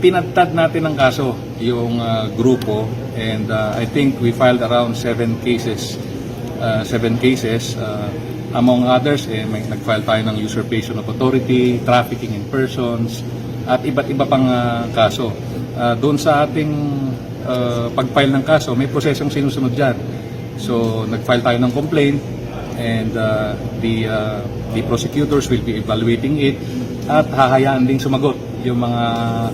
Pinatad natin ang kaso yung grupo, and I think we filed around 7 cases. Among others, may nag-file tayo ng usurpation of authority, trafficking in persons, at iba't iba pang kaso. Doon sa ating pag-file ng kaso, may prosesong sinusunod dyan. So, nag-file tayo ng complaint, and the prosecutors will be evaluating it at hahayaan ding sumagot yung mga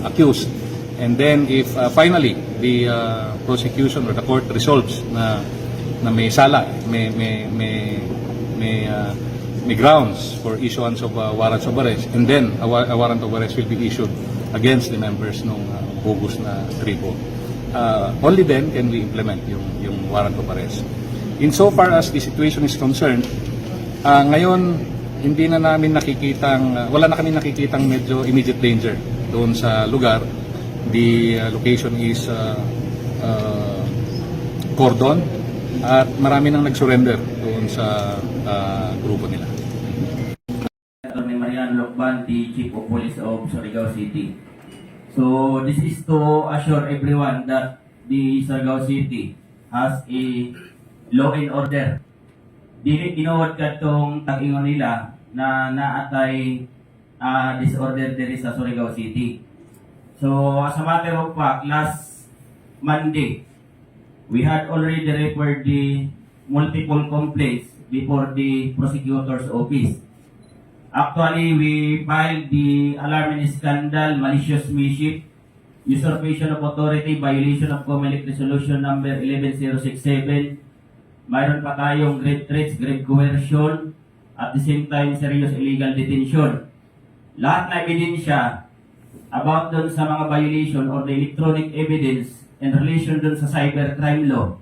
accused. And then if finally the prosecution or the court resolves na may sala, may grounds for issuance of warrants of arrest, and then a warrant of arrest will be issued against the members ng bogus na tribo. Only then can we implement yung warrant of arrest. Insofar as the situation is concerned, ngayon hindi na namin wala na kami nakikitang medyo immediate danger doon sa lugar. The location is cordon at marami nang nag-surrender doon sa grupo nila. Attorney Marian Lokban, the Chief of Police of Surigao City. So this is to assure everyone that the Surigao City has a law and order. Dili tinuod katong tag-ingon nila na naatay disorder diri sa Surigao City. So as a matter of fact, last Monday, we had already referred the multiple complaints before the prosecutor's office. Actually, we filed the alarming scandal, malicious mischief, usurpation of authority, violation of Comelec Resolution number 11067. Mayroon pa tayong grave threats, grave coercion, at the same time serious illegal detention. Lahat na ebidensya about dun sa mga violation or the electronic evidence in relation dun sa cybercrime law,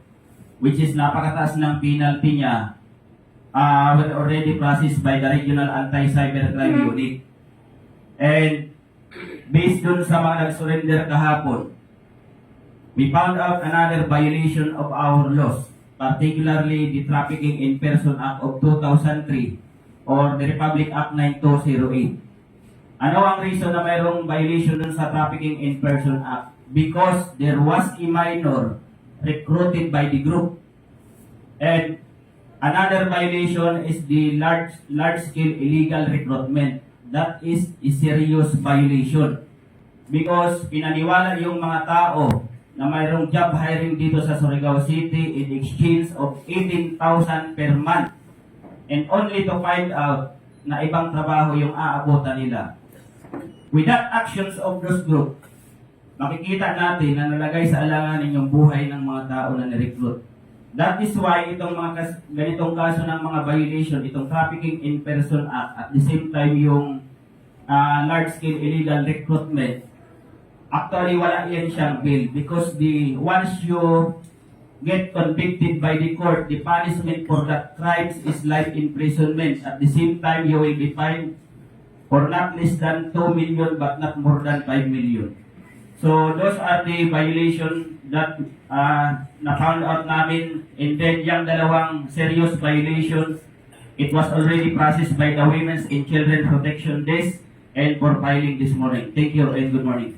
which is napakataas ng penalty niya, were already processed by the Regional Anti-Cybercrime Unit. And based dun sa mga nag-surrender kahapon, we found out another violation of our laws, particularly the Trafficking in Person Act of 2003 or the Republic Act 9208. Ano ang reason na mayroong violation dun sa Trafficking in Person Act? Because there was a minor recruited by the group. And another violation is the large-scale illegal recruitment. That is a serious violation. Because pinaniwala yung mga tao na mayroong job hiring dito sa Surigao City in exchange of 18,000 per month, and only to find out na ibang trabaho yung aabutan nila. Without actions of those group, makikita natin na nalagay sa alanganin yung buhay ng mga tao na nirecruit. That is why itong mga ganitong kaso ng mga violation, itong Trafficking in Person Act, at the same time yung large-scale illegal recruitment, actually wala yan siyang bill, because once you get convicted by the court, the punishment for that crimes is life imprisonment. At the same time, you will be fined for not less than 2 million but not more than 5 million. So those are the violations that na-found out namin. And then yung dalawang serious violations, it was already processed by the Women's and Children Protection Desk and for filing this morning. Thank you and good morning.